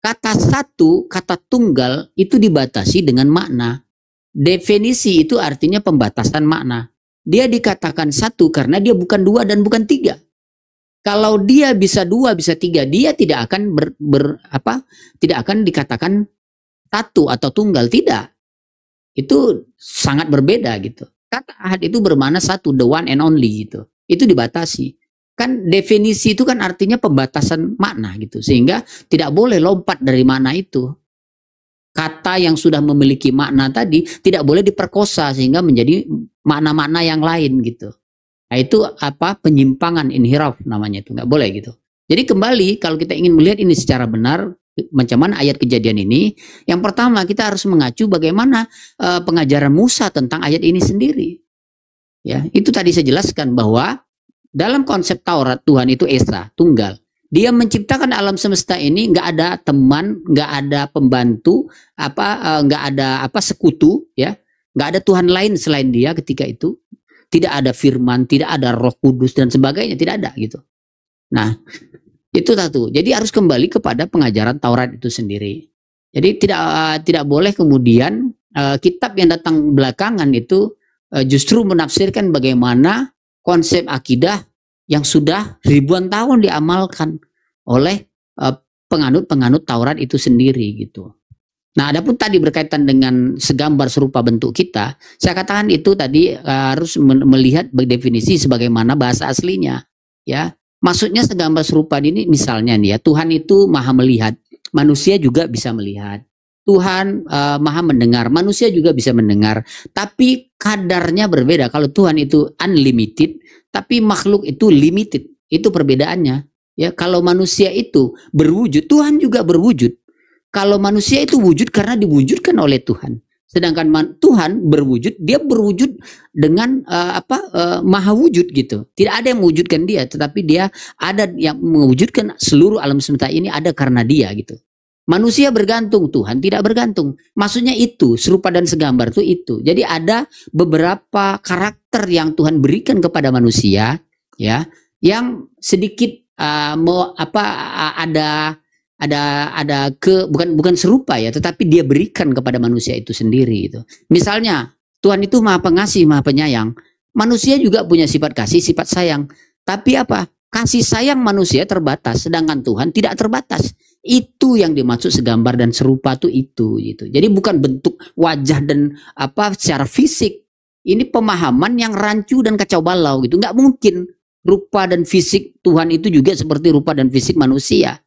Kata satu, kata tunggal itu dibatasi dengan makna. Definisi itu artinya pembatasan makna. Dia dikatakan satu karena dia bukan dua dan bukan tiga. Kalau dia bisa dua, bisa tiga, dia tidak akan tidak akan dikatakan satu atau tunggal, tidak. Itu sangat berbeda gitu. Kata ahad itu bermakna satu, the one and only gitu. Itu dibatasi. Kan definisi itu kan artinya pembatasan makna gitu. Sehingga tidak boleh lompat dari makna itu. Kata yang sudah memiliki makna tadi tidak boleh diperkosa sehingga menjadi makna-makna yang lain gitu. Nah, itu penyimpangan, inhiraf namanya, itu nggak boleh gitu. Jadi kembali kalau kita ingin melihat ini secara benar macam mana ayat Kejadian ini, yang pertama kita harus mengacu bagaimana pengajaran Musa tentang ayat ini sendiri. Ya, itu tadi saya jelaskan bahwa dalam konsep Taurat Tuhan itu Esa, tunggal. Dia menciptakan alam semesta ini, nggak ada teman, nggak ada pembantu, nggak ada sekutu, ya, nggak ada Tuhan lain selain Dia ketika itu. Tidak ada firman, tidak ada Roh Kudus dan sebagainya, tidak ada gitu. Nah, itu satu. Jadi harus kembali kepada pengajaran Taurat itu sendiri. Jadi tidak boleh kemudian kitab yang datang belakangan itu justru menafsirkan bagaimana konsep akidah yang sudah ribuan tahun diamalkan oleh penganut-penganut Taurat itu sendiri gitu. Nah, adapun tadi berkaitan dengan segambar serupa bentuk kita, saya katakan itu tadi harus melihat definisi sebagaimana bahasa aslinya, ya. Maksudnya segambar serupa ini misalnya nih ya, Tuhan itu maha melihat, manusia juga bisa melihat. Tuhan maha mendengar, manusia juga bisa mendengar, tapi kadarnya berbeda. Kalau Tuhan itu unlimited, tapi makhluk itu limited, itu perbedaannya. Ya, kalau manusia itu berwujud, Tuhan juga berwujud. Kalau manusia itu wujud karena diwujudkan oleh Tuhan. Sedangkan Tuhan berwujud, dia berwujud dengan maha wujud gitu. Tidak ada yang mewujudkan dia, tetapi dia ada yang mewujudkan seluruh alam semesta ini ada karena dia gitu. Manusia bergantung, Tuhan tidak bergantung. Maksudnya itu, serupa dan segambar itu. Jadi ada beberapa karakter yang Tuhan berikan kepada manusia, ya, yang sedikit bukan serupa ya, tetapi dia berikan kepada manusia itu sendiri itu. Misalnya, Tuhan itu Maha Pengasih, Maha Penyayang. Manusia juga punya sifat kasih, sifat sayang. Tapi apa? Kasih sayang manusia terbatas, sedangkan Tuhan tidak terbatas. Itu yang dimaksud segambar dan serupa itu gitu. Jadi bukan bentuk wajah dan secara fisik. Ini pemahaman yang rancu dan kacau balau gitu. Nggak mungkin rupa dan fisik Tuhan itu juga seperti rupa dan fisik manusia.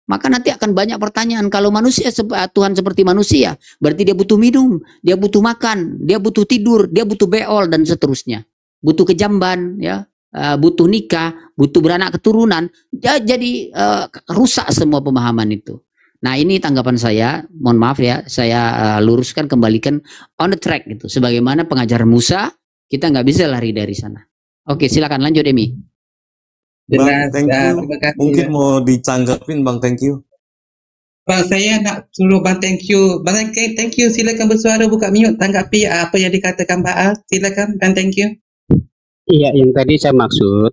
Maka nanti akan banyak pertanyaan, kalau manusia Tuhan seperti manusia, berarti dia butuh minum, dia butuh makan, dia butuh tidur, dia butuh beol dan seterusnya. Butuh kejamban, ya. Butuh nikah, butuh beranak keturunan, jadi rusak semua pemahaman itu. Nah, ini tanggapan saya, mohon maaf ya, saya luruskan, kembalikan on the track gitu. Sebagaimana pengajaran Musa, kita nggak bisa lari dari sana. Oke, silakan lanjut Emi. Bang, thank you. Mungkin mau ditanggapin Bang, thank you. Bang, saya nak suruh Bang thank you. Bang, thank you, silakan bersuara, buka mute, tanggapi apa yang dikatakan Pak Al. Silakan, Bang, thank you. Iya, yang tadi saya maksud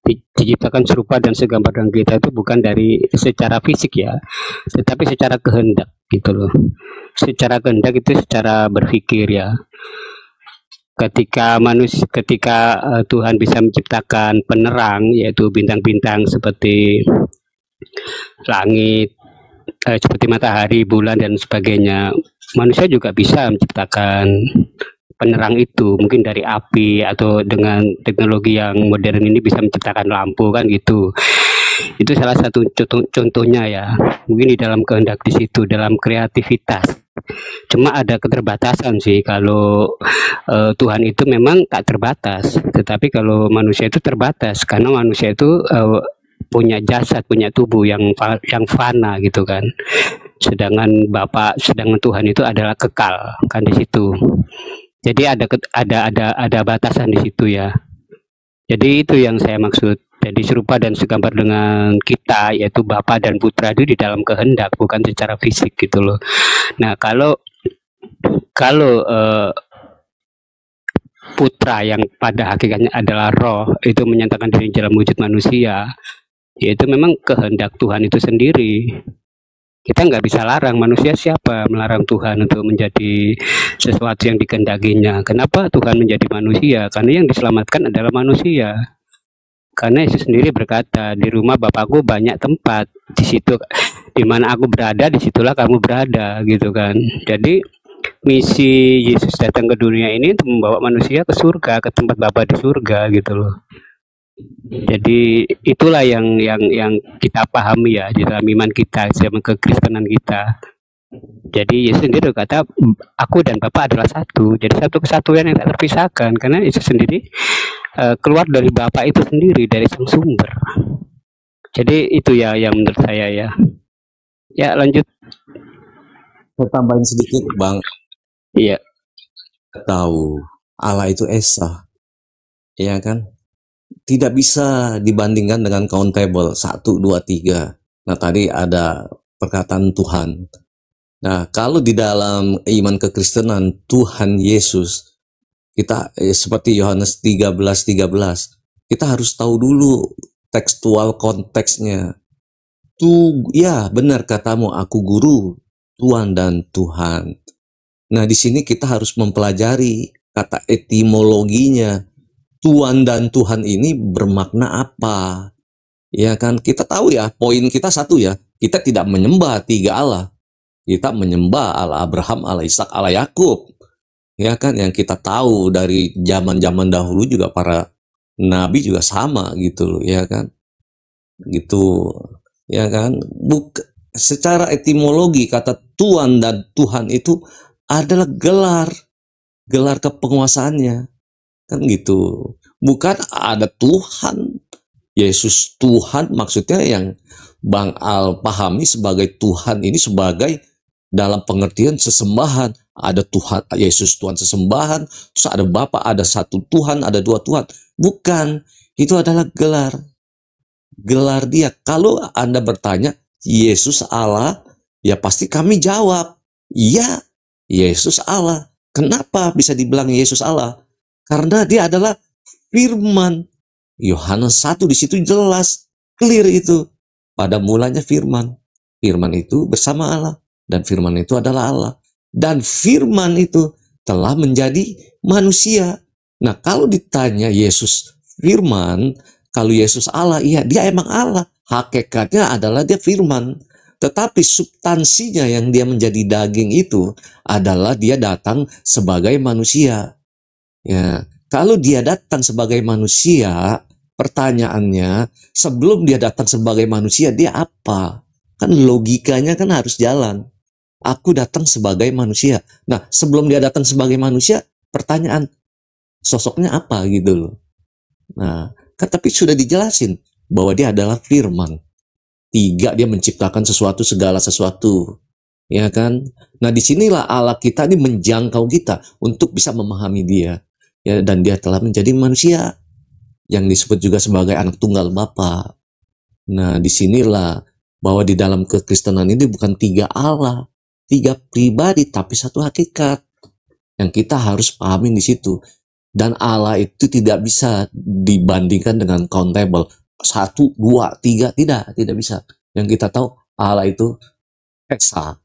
diciptakan serupa dan segambar dengan kita itu bukan dari secara fisik ya, tetapi secara kehendak gitu loh. Secara kehendak itu secara berpikir ya. Ketika Tuhan bisa menciptakan penerang, yaitu bintang-bintang seperti langit, seperti matahari, bulan dan sebagainya, manusia juga bisa menciptakan penerang itu, mungkin dari api atau dengan teknologi yang modern ini bisa menciptakan lampu kan gitu. Itu salah satu contohnya ya. Mungkin di dalam kehendak di situ, dalam kreativitas. Cuma ada keterbatasan sih kalau Tuhan itu memang tak terbatas, tetapi kalau manusia itu terbatas karena manusia itu punya jasad, punya tubuh yang fana gitu kan. Sedangkan Tuhan itu adalah kekal kan di situ. Jadi ada batasan di situ ya. Jadi itu yang saya maksud. Jadi serupa dan segambar dengan kita, yaitu Bapa dan Putra itu di dalam kehendak, bukan secara fisik gitu loh. Nah kalau Putra yang pada hakikatnya adalah Roh itu menyatakan diri dalam wujud manusia, yaitu memang kehendak Tuhan itu sendiri. Kita nggak bisa larang, manusia siapa melarang Tuhan untuk menjadi sesuatu yang dikehendakinya. Kenapa Tuhan menjadi manusia? Karena yang diselamatkan adalah manusia. Karena Yesus sendiri berkata, di rumah Bapakku banyak tempat, di situ di mana aku berada, disitulah kamu berada, gitu kan. Jadi misi Yesus datang ke dunia ini untuk membawa manusia ke surga, ke tempat Bapa di surga, gitu loh. Jadi itulah yang kita pahami ya di dalam iman kita, dalam kekristenan kita. Jadi Yesus sendiri berkata, aku dan Bapa adalah satu. Jadi satu kesatuan yang tak terpisahkan, karena Yesus sendiri keluar dari Bapa itu sendiri, dari sang sumber. Jadi itu ya yang menurut saya ya. Ya lanjut. Saya tambahin sedikit Bang. Iya. Tahu Allah itu Esa, ya kan? Tidak bisa dibandingkan dengan countable 1, 2, 3. Nah tadi ada perkataan Tuhan. Nah kalau di dalam iman kekristenan Tuhan Yesus, kita seperti Yohanes 13:13, kita harus tahu dulu tekstual konteksnya. Ya benar katamu, aku guru, Tuhan dan Tuhan. Nah di sini kita harus mempelajari kata etimologinya. Tuhan dan Tuhan ini bermakna apa? Ya kan, kita tahu ya, poin kita satu ya, kita tidak menyembah 3 Allah. Kita menyembah Allah Abraham, Allah Ishak, Allah Yakub. Ya kan, yang kita tahu dari zaman-zaman dahulu juga para nabi juga sama gitu loh, ya kan. Gitu. Ya kan? Secara etimologi kata Tuhan dan Tuhan itu adalah gelar kepenguasaannya. Kan gitu. Bukan ada Tuhan Yesus Tuhan, maksudnya yang Bang Al pahami sebagai Tuhan ini sebagai dalam pengertian sesembahan. Ada Tuhan Yesus Tuhan sesembahan, terus ada Bapa, ada satu Tuhan, ada 2 Tuhan. Bukan, itu adalah gelar dia. Kalau Anda bertanya Yesus Allah Ya pasti kami jawab, iya, Yesus Allah. Kenapa bisa dibilang Yesus Allah? Karena dia adalah firman. Yohanes 1 di situ jelas, clear itu. Pada mulanya firman. Firman itu bersama Allah. Dan firman itu adalah Allah. Dan firman itu telah menjadi manusia. Nah, kalau ditanya Yesus firman, kalau Yesus Allah, iya dia emang Allah. Hakikatnya adalah dia firman. Tetapi substansinya yang dia menjadi daging itu adalah dia datang sebagai manusia. Ya, kalau dia datang sebagai manusia, pertanyaannya, sebelum dia datang sebagai manusia, dia apa? Kan logikanya kan harus jalan. Aku datang sebagai manusia. Nah, sebelum dia datang sebagai manusia, pertanyaan, sosoknya apa gitu loh. Nah, kan tapi sudah dijelasin bahwa dia adalah firman. 3, dia menciptakan sesuatu, segala sesuatu. Ya kan? Nah, disinilah Allah kita ini menjangkau kita untuk bisa memahami dia. Ya, dan dia telah menjadi manusia yang disebut juga sebagai anak tunggal Bapa. Nah, disinilah bahwa di dalam kekristenan ini bukan 3 Allah, 3 pribadi, tapi satu hakikat yang kita harus pahami di situ. Dan Allah itu tidak bisa dibandingkan dengan countable. 1, 2, 3, tidak bisa. Yang kita tahu Allah itu Esa,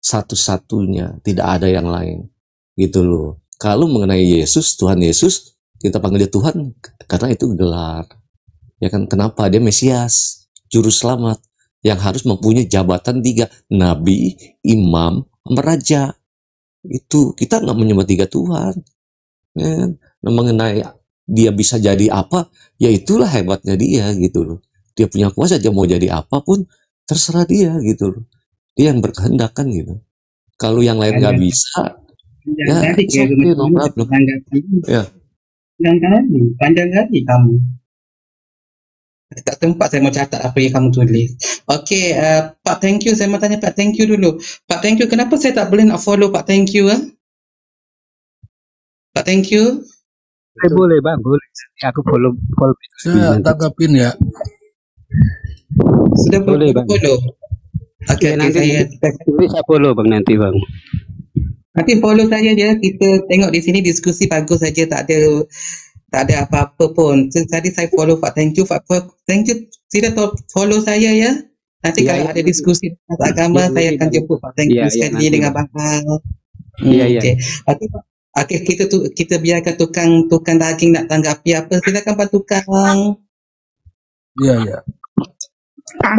satu-satunya, tidak ada yang lain. Gitu loh. Kalau mengenai Yesus, Tuhan Yesus, kita panggil dia Tuhan karena itu gelar. Ya kan, kenapa? Dia Mesias, juru selamat yang harus mempunyai jabatan 3, nabi, imam, raja. Itu kita nggak menyembah 3 Tuhan. Ya, nah, mengenai dia bisa jadi apa, ya itulah hebatnya dia gitu loh. Dia punya kuasa, dia mau jadi apapun terserah dia gitu loh. Dia yang berkehendak kan gitu. Kalau yang lain nggak bisa, ya panjang kali kamu. Tak tempat saya mau catat apa yang kamu tulis. Okey, Pak Thank You, saya mau tanya Pak Thank You dulu. Pak Thank You, kenapa saya tak boleh nak follow Pak Thank You? Pak Thank You? Boleh bang, boleh. Aku follow. Saya tanggapin ya. Sudah boleh bang. Follow. Okey, nanti saya follow bang nanti bang. Nanti follow saya je. Kita tengok di sini diskusi bagus saja, tak ada apa-apa pun. Tadi saya follow Pak Thank You. Thank You, sila follow saya ya. Nanti kalau ada diskusi tentang agama, saya akan jemput Pak Thank You sekali dengan Bang Al. Okey. Okey, kita biarkan tukang daging nak tanggapi apa. Silakan Pak Tukang. Iya.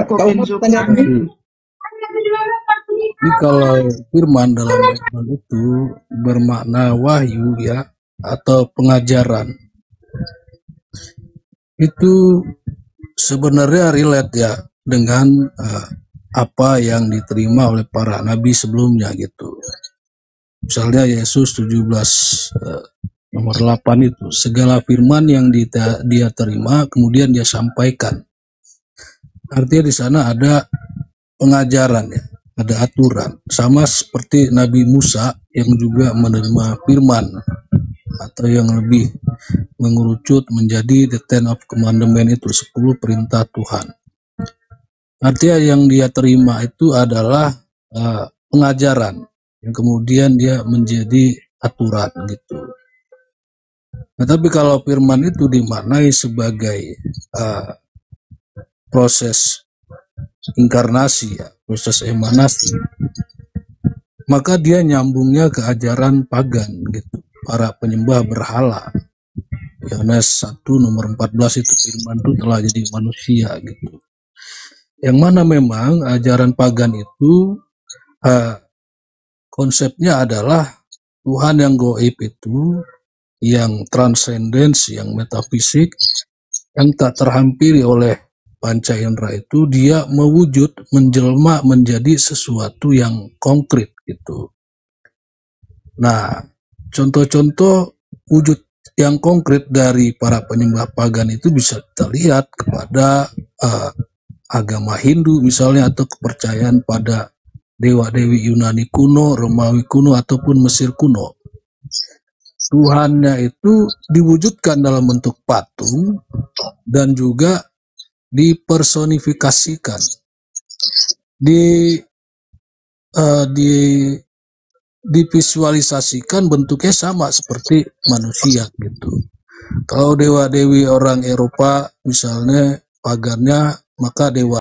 Kau tanggapi. Ini kalau firman dalam Al-Quran itu bermakna wahyu ya, atau pengajaran. Itu sebenarnya relate ya dengan apa yang diterima oleh para nabi sebelumnya gitu. Misalnya Yesus 17 nomor 8 itu, segala firman yang dia terima kemudian dia sampaikan. Artinya di sana ada pengajaran ya, ada aturan. Sama seperti Nabi Musa yang juga menerima firman, atau yang lebih mengerucut menjadi the 10 of commandment itu, 10 perintah Tuhan. Artinya yang dia terima itu adalah pengajaran yang kemudian dia menjadi aturan gitu. Nah, tapi kalau firman itu dimaknai sebagai proses inkarnasi ya, proses emanasi, maka dia nyambungnya ke ajaran pagan gitu, para penyembah berhala. Yohanes 1 nomor 14 itu firman itu telah jadi manusia gitu. Yang mana memang ajaran pagan itu konsepnya adalah Tuhan yang gaib itu, yang transcendence, yang metafisik, yang tak terhampiri oleh panca indera itu, dia mewujud, menjelma menjadi sesuatu yang konkret gitu. Nah, contoh-contoh wujud yang konkret dari para penyembah pagan itu bisa kita lihat kepada agama Hindu misalnya, atau kepercayaan pada dewa-dewi Yunani kuno, Romawi kuno, ataupun Mesir kuno. Tuhannya itu diwujudkan dalam bentuk patung dan juga dipersonifikasikan. Di di divisualisasikan bentuknya sama seperti manusia gitu. Kalau dewa-dewi orang Eropa misalnya pagannya, maka dewa